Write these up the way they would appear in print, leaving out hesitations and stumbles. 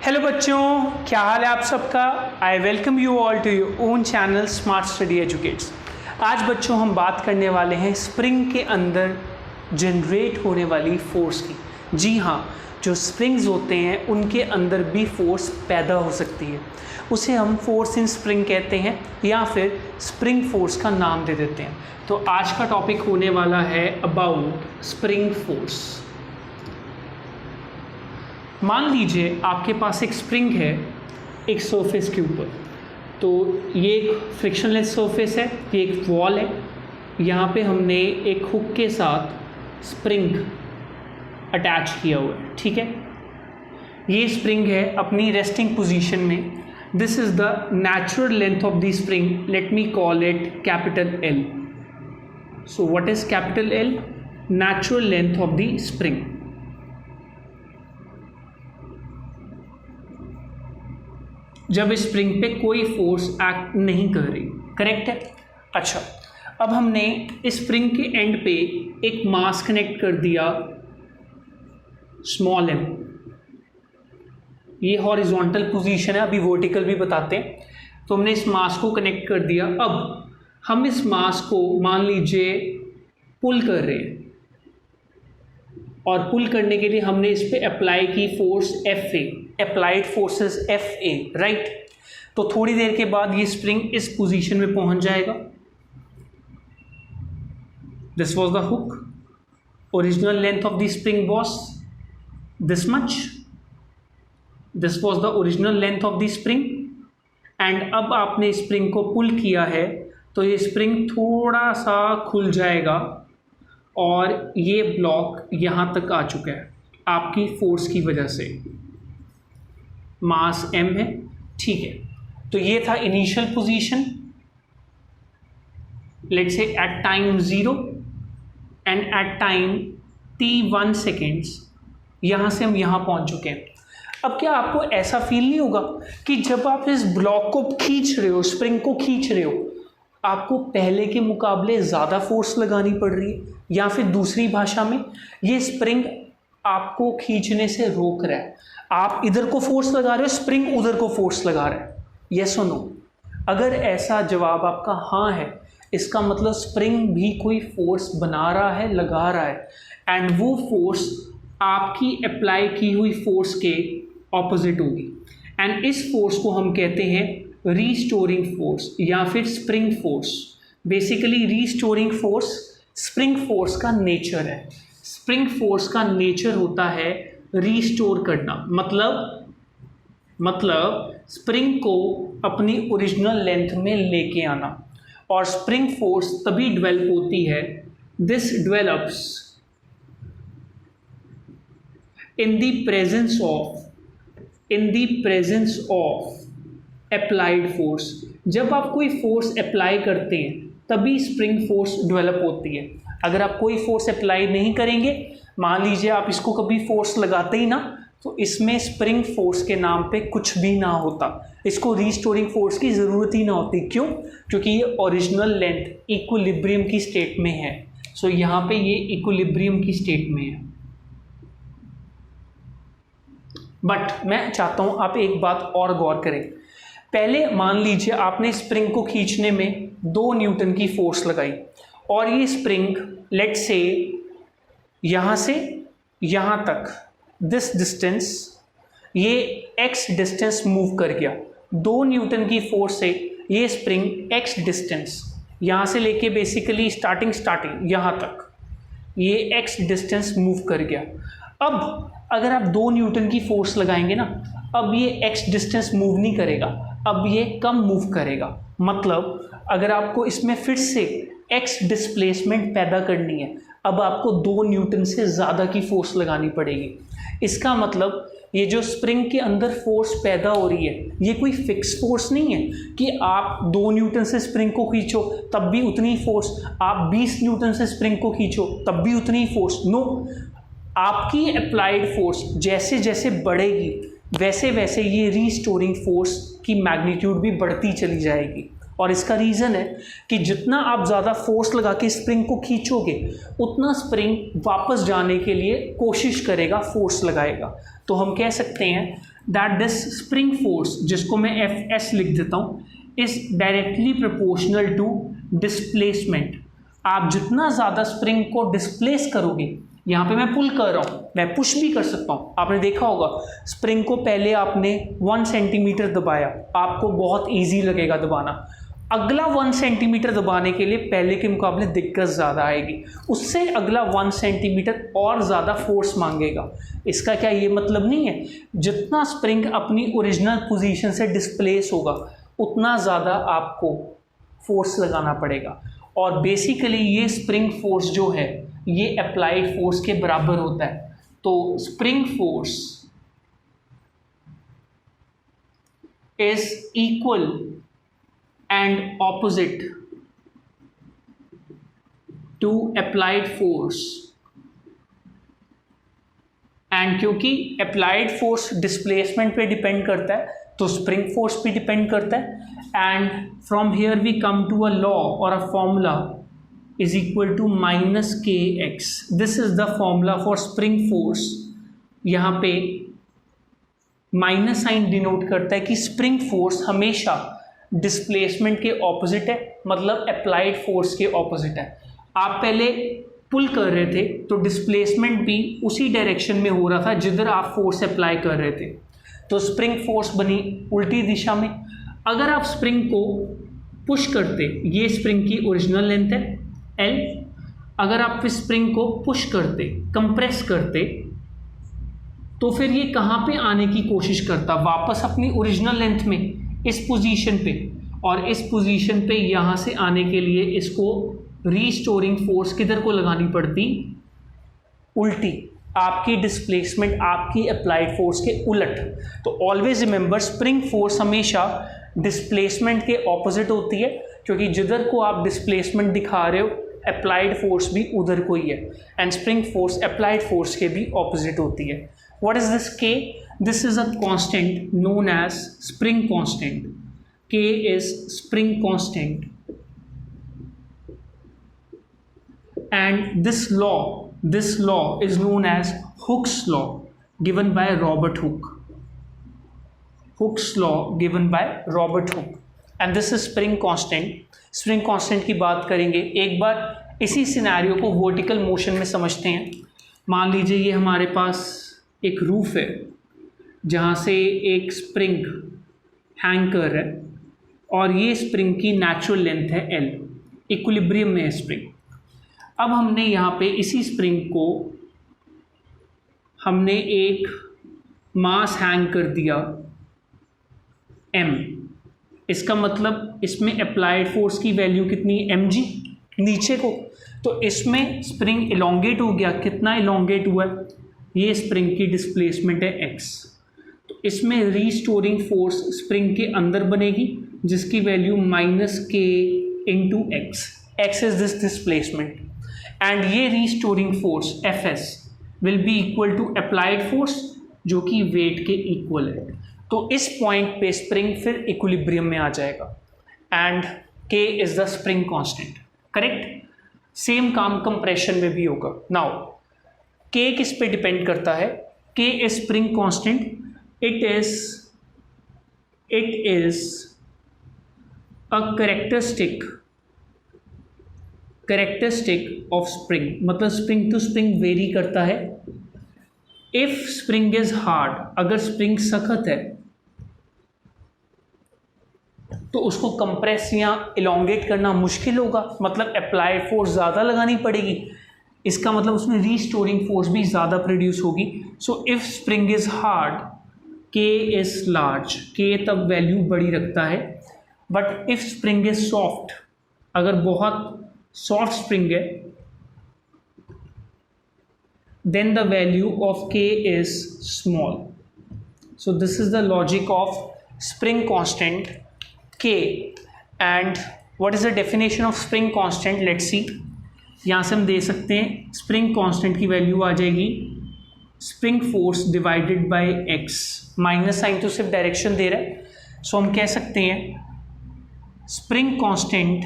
Hello बच्चों, क्या हाल है आप सबका। I welcome you all to your own channel smart study educates. आज बच्चों हम बात करने वाले हैं स्प्रिंग के अंदर जनरेट होने वाली फोर्स की। जी हाँ, जो स्प्रिंग्स होते हैं उनके अंदर भी फोर्स पैदा हो सकती है, उसे हम फोर्स इन स्प्रिंग कहते हैं या फिर स्प्रिंग फोर्स का नाम दे देते हैं। तो आज का टॉपिक होने वाला है अबाउट स्प्रिंग फोर्स। मान लीजिए आपके पास एक स्प्रिंग है एक सरफेस के ऊपर, तो ये एक फ्रिक्शनलेस सरफेस है, ये एक वॉल है। यहाँ पे हमने एक हुक के साथ स्प्रिंग अटैच किया हुआ है, ठीक है। ये स्प्रिंग है अपनी रेस्टिंग पोजीशन में। This is the natural length of the spring, let me call it capital L. So what is capital L? Natural length of the spring. जब स्प्रिंग पे कोई फोर्स एक्ट नहीं कर रही, करेक्ट है। अच्छा, अब हमने स्प्रिंग के एंड पे एक मास कनेक्ट कर दिया स्मॉल एम। ये हॉरिजॉन्टल पोजीशन है, अभी वर्टिकल भी बताते हैं। तो हमने इस मास को कनेक्ट कर दिया। अब हम इस मास को मान लीजिए पुल कर रहे हैं, और पुल करने के लिए हमने इस पे अप्लाई की force F A, applied forces F A, right. तो थोड़ी देर के बाद ये स्प्रिंग इस पोजीशन में पहुंच जाएगा। This was the hook, original length of the spring was this much, this was the original length of the spring. And अब आपने स्प्रिंग को पुल किया है तो ये स्प्रिंग थोड़ा सा खुल जाएगा और ये ब्लॉक यहाँ तक आ चुका है आपकी फोर्स की वजह से। मास m है, ठीक है। तो ये था initial position, let's say at time 0 and at time t1 seconds. यहाँ से हम यहाँ पहुँच चुके हैं। अब क्या आपको ऐसा फील नहीं होगा कि जब आप इस ब्लॉक को खींच रहे हो, स्प्रिंग को खींच रहे हो, आपको पहले के मुकाबले ज़्यादा फोर्स लगानी पड़ रही है, या फिर दूसरी भाषा में ये स्प्रिंग आपको खींचने से रोक रहा है। आप इधर को फोर्स लगा रहे हो, स्प्रिंग उधर को फोर्स लगा रहा है। यस और नो? अगर ऐसा जवाब आपका हाँ है, इसका मतलब स्प्रिंग भी कोई फोर्स बना रहा है, लगा रहा है, एंड वो फोर्स आपकी अप्लाई की हुई फोर्स के ऑपोजिट होगी। एंड इस फोर्स को हम कहते हैं रीस्टोरिंग फोर्स या फिर spring force. Basically restoring force spring force का नेचर है। स्प्रिंग फोर्स का नेचर होता है रीस्टोर करना, मतलब स्प्रिंग को अपनी ओरिजिनल लेंथ में लेके आना। और स्प्रिंग फोर्स तभी डेवलप होती है, this develops in the presence of applied force. जब आप कोई फोर्स अप्लाई करते हैं तभी स्प्रिंग फोर्स डेवलप होती है। अगर आप कोई फोर्स अप्लाई नहीं करेंगे, मान लीजिए आप इसको कभी फोर्स लगाते ही ना, तो इसमें स्प्रिंग फोर्स के नाम पे कुछ भी ना होता, इसको रीस्टोरिंग फोर्स की ज़रूरत ही ना होती। क्यों? क्योंकि ये ओरिजिनल लेंथ इक्विलिब्रियम की स्टेट में है। सो यहाँ पे ये इक्विलिब्रियम की स्टेट में है। बट मैं चाहता हूँ आप एक बात और गौर करें। पहले मान लीजिए आपने स्प्रिंग को खींचने में 2 न्यूटन की फोर्स लगाई, और ये स्प्रिंग लेट से यहाँ से यहाँ तक दिस डिस्टेंस, ये x डिस्टेंस मूव कर गया। 2 न्यूटन की फोर्स से ये स्प्रिंग x डिस्टेंस यहाँ से लेके बेसिकली स्टार्टिंग यहाँ तक ये x डिस्टेंस मूव कर गया। अब अगर आप 2 न्यूटन की फोर्स लगाएंगे ना, अब ये x डिस्टेंस मूव नहीं करेगा, अब ये कम मूव करेगा। मतलब अगर आपको इसमें फिर से x डिस्प्लेसमेंट पैदा करनी है, अब आपको 2 न्यूटन से ज़्यादा की फोर्स लगानी पड़ेगी। इसका मतलब ये जो स्प्रिंग के अंदर फोर्स पैदा हो रही है, ये कोई फिक्स फोर्स नहीं है कि आप 2 न्यूटन से स्प्रिंग को खींचो तब भी उतनी फोर्स, आप 20 न्यूटन से स्प्रिंग को खींचो तब भी उतनी फोर्स। नो, आपकी अप्लाइड फोर्स जैसे जैसे बढ़ेगी वैसे वैसे ये रीस्टोरिंग फोर्स की मैग्नीट्यूड भी बढ़ती चली जाएगी। और इसका रीज़न है कि जितना आप ज़्यादा फोर्स लगा के स्प्रिंग को खींचोगे, उतना स्प्रिंग वापस जाने के लिए कोशिश करेगा, फोर्स लगाएगा। तो हम कह सकते हैं दैट दिस स्प्रिंग फोर्स, जिसको मैं एफ एस लिख देता हूँ, is directly proportional to displacement. आप जितना ज़्यादा स्प्रिंग को डिस्प्लेस करोगे, यहाँ पे मैं पुल कर रहा हूँ, मैं पुश भी कर सकता हूँ। आपने देखा होगा स्प्रिंग को पहले आपने 1 सेंटीमीटर दबाया, आपको बहुत ईजी लगेगा दबाना। अगला 1 सेंटीमीटर दबाने के लिए पहले के मुकाबले दिक्कत ज़्यादा आएगी, उससे अगला 1 सेंटीमीटर और ज़्यादा फोर्स मांगेगा। इसका क्या ये मतलब नहीं है जितना स्प्रिंग अपनी ओरिजिनल पोजीशन से डिस्प्लेस होगा उतना ज़्यादा आपको फोर्स लगाना पड़ेगा। और बेसिकली ये स्प्रिंग फोर्स जो है ये अप्लाइड फोर्स के बराबर होता है। तो spring force is equal and opposite to applied force, and क्योंकि applied force displacement पे डिपेंड करता है तो spring force भी डिपेंड करता है। and from here we come to a law or a formula is equal to minus kx. this is the formula for spring force। यहाँ पे माइनस साइन डिनोट करता है कि स्प्रिंग फोर्स हमेशा displacement के ऑपोजिट है, मतलब अप्लाइड फोर्स के ऑपोजिट है। आप पहले पुल कर रहे थे तो डिस्प्लेसमेंट भी उसी डायरेक्शन में हो रहा था जिधर आप फोर्स अप्लाई कर रहे थे, तो स्प्रिंग फोर्स बनी उल्टी दिशा में। अगर आप स्प्रिंग को पुश करते, ये स्प्रिंग की ओरिजिनल लेंथ है L, अगर आप इस स्प्रिंग को पुश करते, कंप्रेस करते, तो फिर ये कहाँ पे आने की कोशिश करता, वापस अपनी ओरिजिनल लेंथ में, इस पोजीशन पे। और इस पोजीशन पे यहाँ से आने के लिए इसको रीस्टोरिंग फोर्स किधर को लगानी पड़ती, उल्टी, आपकी डिस्प्लेसमेंट आपकी अप्लाइड फोर्स के उलट। तो ऑलवेज रिमेंबर स्प्रिंग फोर्स हमेशा डिस्प्लेसमेंट के ऑपोजिट होती है, क्योंकि जिधर को आप डिस्प्लेसमेंट दिखा रहे हो अप्लाइड फोर्स भी उधर को ही है, and spring force applied force के भी ऑपोजिट होती है। What is this K? This is a constant known as spring constant. K is spring constant, and this law is known as Hooke's law, given by Robert Hooke. Hooke's law given by Robert Hooke, and this is spring constant. Spring constant की बात करेंगे, एक बार इसी scenario को vertical motion में समझते हैं। मान लीजिए ये हमारे पास एक रूफ है जहाँ से एक स्प्रिंग हैंग कर रहा है, और ये स्प्रिंग की नेचुरल लेंथ है L, इक्विलिब्रियम में है स्प्रिंग। अब हमने यहाँ पे इसी स्प्रिंग को हमने एक मास हैंग कर दिया M, इसका मतलब इसमें अप्लाइड फोर्स की वैल्यू कितनी, mg नीचे को। तो इसमें स्प्रिंग इलोंगेट हो गया, कितना इलोंगेट हुआ, ये स्प्रिंग की डिस्प्लेसमेंट है x। तो इसमें रीस्टोरिंग फोर्स स्प्रिंग के अंदर बनेगी जिसकी value minus k into x, x is this displacement, and ये restoring force F S will be equal to applied force जो कि वेट के इक्वल है। तो इस पॉइंट पे स्प्रिंग फिर इक्विलिब्रियम में आ जाएगा, एंड के is the spring constant, correct. Same काम कंप्रेशन में भी होगा। नाउ के किस पे डिपेंड करता है, के is spring constant, it is a characteristic of spring, मतलब स्प्रिंग टू स्प्रिंग वेरी करता है। इफ स्प्रिंग इज हार्ड, अगर स्प्रिंग सख्त है तो उसको कंप्रेस या इलोंगेट करना मुश्किल होगा, मतलब अप्लाइड फोर्स ज़्यादा लगानी पड़ेगी, इसका मतलब उसमें रीस्टोरिंग फोर्स भी ज़्यादा प्रोड्यूस होगी। So if spring is hard, K is large, K तब वैल्यू बड़ी रखता है। But if spring is soft, अगर बहुत सॉफ्ट स्प्रिंग है, then the value of K is small. So this is the logic of spring constant K, and what is the definition of spring constant, let's see. यहाँ से हम दे सकते हैं spring constant की वैल्यू आ जाएगी spring force divided bye x, minus sign तो सिर्फ डायरेक्शन दे रहा है, सो हम कह सकते हैं spring constant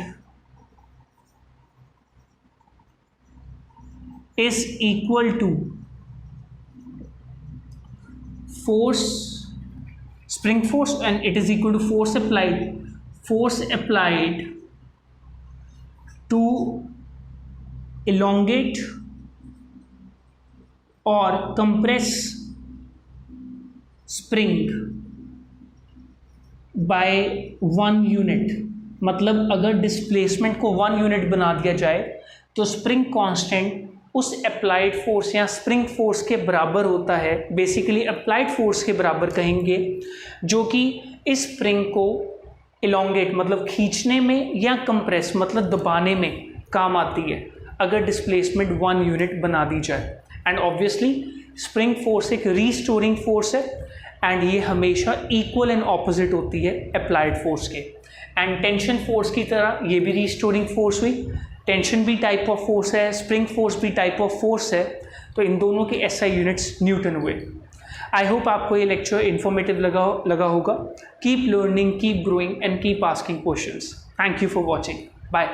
is equal to force spring force and it is equal to force applied to elongate or compress spring by 1 unit. मतलब अगर डिस्प्लेसमेंट को 1 यूनिट बना दिया जाए तो स्प्रिंग कांस्टेंट उस अप्लाइड फोर्स या स्प्रिंग फोर्स के बराबर होता है, बेसिकली अप्लाइड फोर्स के बराबर कहेंगे, जो कि इस स्प्रिंग को इलोंगेट मतलब खींचने में या कंप्रेस मतलब दबाने में काम आती है अगर डिस्प्लेसमेंट 1 यूनिट बना दी जाए। एंड ऑब्वियसली स्प्रिंग फोर्स एक रीस्टोरिंग फोर्स है एंड ये हमेशा इक्वल एंड ऑपोजिट होती है अप्लाइड फोर्स के। एंड टेंशन फोर्स की तरह ये भी रीस्टोरिंग फोर्स हुई, टेंशन भी टाइप ऑफ फोर्स है, स्प्रिंग फोर्स भी टाइप ऑफ फोर्स है, तो इन दोनों के एसआई यूनिट्स न्यूटन हुए। आई होप आपको ये लेक्चर इन्फॉर्मेटिव लगा होगा। Keep learning, keep growing and keep asking questions. Thank you for watching. Bye.